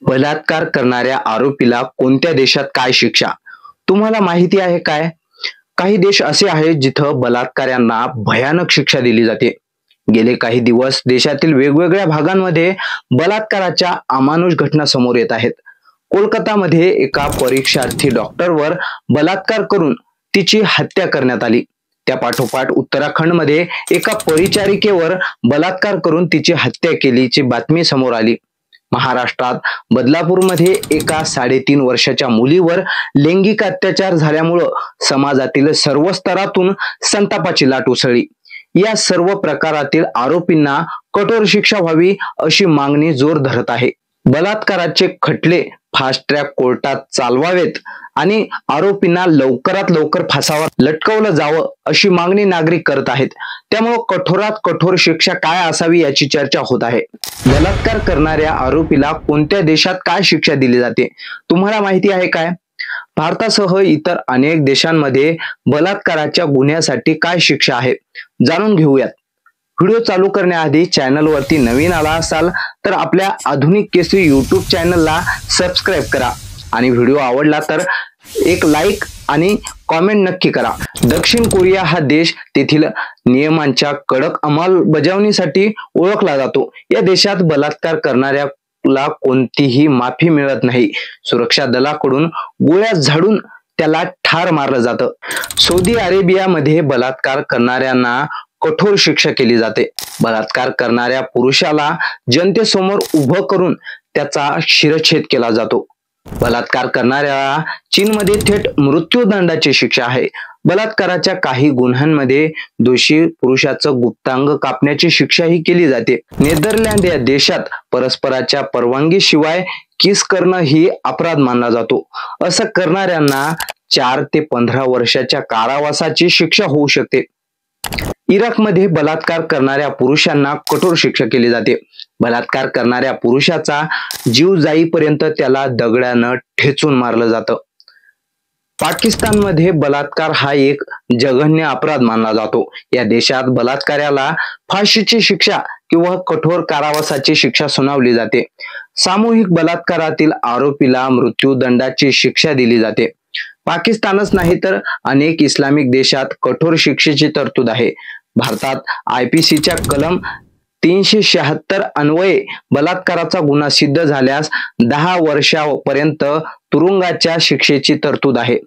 बलात्कार करणाऱ्या आरोपीला कोणत्या देशात काय शिक्षा? तुम्हाला माहिती आहे काय? काही देश असे आहेत जिथं बलात्काऱ्यांना भयानक शिक्षा दिली जाते. गेले काही दिवस देशातील वेगवेगळ्या भागांमध्ये बलात्काराच्या अमानुष घटना समोर येत आहेत. कोलकातामध्ये एका परीक्षार्थी डॉक्टरवर बलात्कार करून तिची हत्या करण्यात आली. त्या पाठोपाठ उत्तराखंडमध्ये एका परिचारिकेवर बलात्कार करून तिची हत्या केल्याची बातमी समोर आली. महाराष्ट्रात बदलापूरमध्ये एका 3.5 वर्षाच्या मुलीवर लैंगिक अत्याचार झाल्यामुळं समाजातील सर्व स्तरातून संतापाची लाट उसळली. या सर्व प्रकारातील आरोपींना कठोर शिक्षा व्हावी अशी मागणी जोर धरत आहे. बलात्काराचे खटले फास्ट ट्रॅक कोर्टात चालवावेत आणि आरोपींना लवकरात लवकर फासावर लटकवलं जावं अशी मागणी नागरिक करत आहेत. त्यामुळे कठोरात कठोर शिक्षा काय असावी याची चर्चा होत आहे. बलात्कार करणाऱ्या आरोपीला कोणत्या देशात काय शिक्षा दिली जाते तुम्हाला माहिती आहे काय? भारतासह इतर अनेक देशांमध्ये बलात्काराच्या गुन्ह्यासाठी काय शिक्षा आहे जाणून घेऊयात. व्हिडिओ चालू करण्याआधी चॅनलवरती नवीन आला असाल तर आपल्या आधुनिक केसरी यूट्यूब चॅनलला सबस्क्राईब करा आणि व्हिडिओ आवडला तर एक लाईक आणि कॉमेंट नक्की करा. दक्षिण कोरिया हा देश तेथील नियमांच्या कडक अंमलबजावणीसाठी ओळखला जातो. या देशात बलात्कार करणाऱ्याला कोणतीही माफी मिळत नाही. सुरक्षा दलाकडून गोळ्या झाडून त्याला ठार मारलं जातं. सौदी अरेबियामध्ये बलात्कार करणाऱ्यांना कठोर शिक्षा केली जाते. बलात्कार करणाऱ्या पुरुषाला जनतेसमोर उभं करून त्याचा शिरच्छेद केला जातो. बलात्कार करणाऱ्याला चीनमध्ये थेट मृत्यूदंडाची शिक्षा आहे. बलात्काराच्या काही गुन्ह्यांमध्ये दोषी पुरुषाचं गुप्तांग कापण्याची शिक्षाही केली जाते. नेदरलँड या देशात परस्पराच्या परवानगीशिवाय किस करणं ही अपराध मानला जातो. असं करणाऱ्यांना 4 ते 15 वर्षाच्या कारावासाची शिक्षा होऊ शकते. इराकमध्ये बलात्कार करणाऱ्या पुरुषांना कठोर शिक्षा केली जाते. बलात्कार करणाऱ्या पुरुषाचा जीव जाईपर्यंत त्याला दगडानं ठेचून मारलं जातं. पाकिस्तानमध्ये बलात्कार हा एक जघन्य अपराध मानला जातो. या देशात बलात्काऱ्याला फाशीची शिक्षा किंवा कठोर कारावासाची शिक्षा सुनावली जाते. सामूहिक बलात्कारातील आरोपीला मृत्यूदंडाची शिक्षा दिली जाते. पाकिस्तानच नाही तर अनेक इस्लामिक देशात कठोर शिक्षेची तरतूद आहे. भारतात IPCच्या कलम 376 अन्वये बलात्काराचा गुन्हा सिद्ध झाल्यास 10 वर्षापर्यंत तुरुंगाच्या शिक्षेची तरतूद आहे.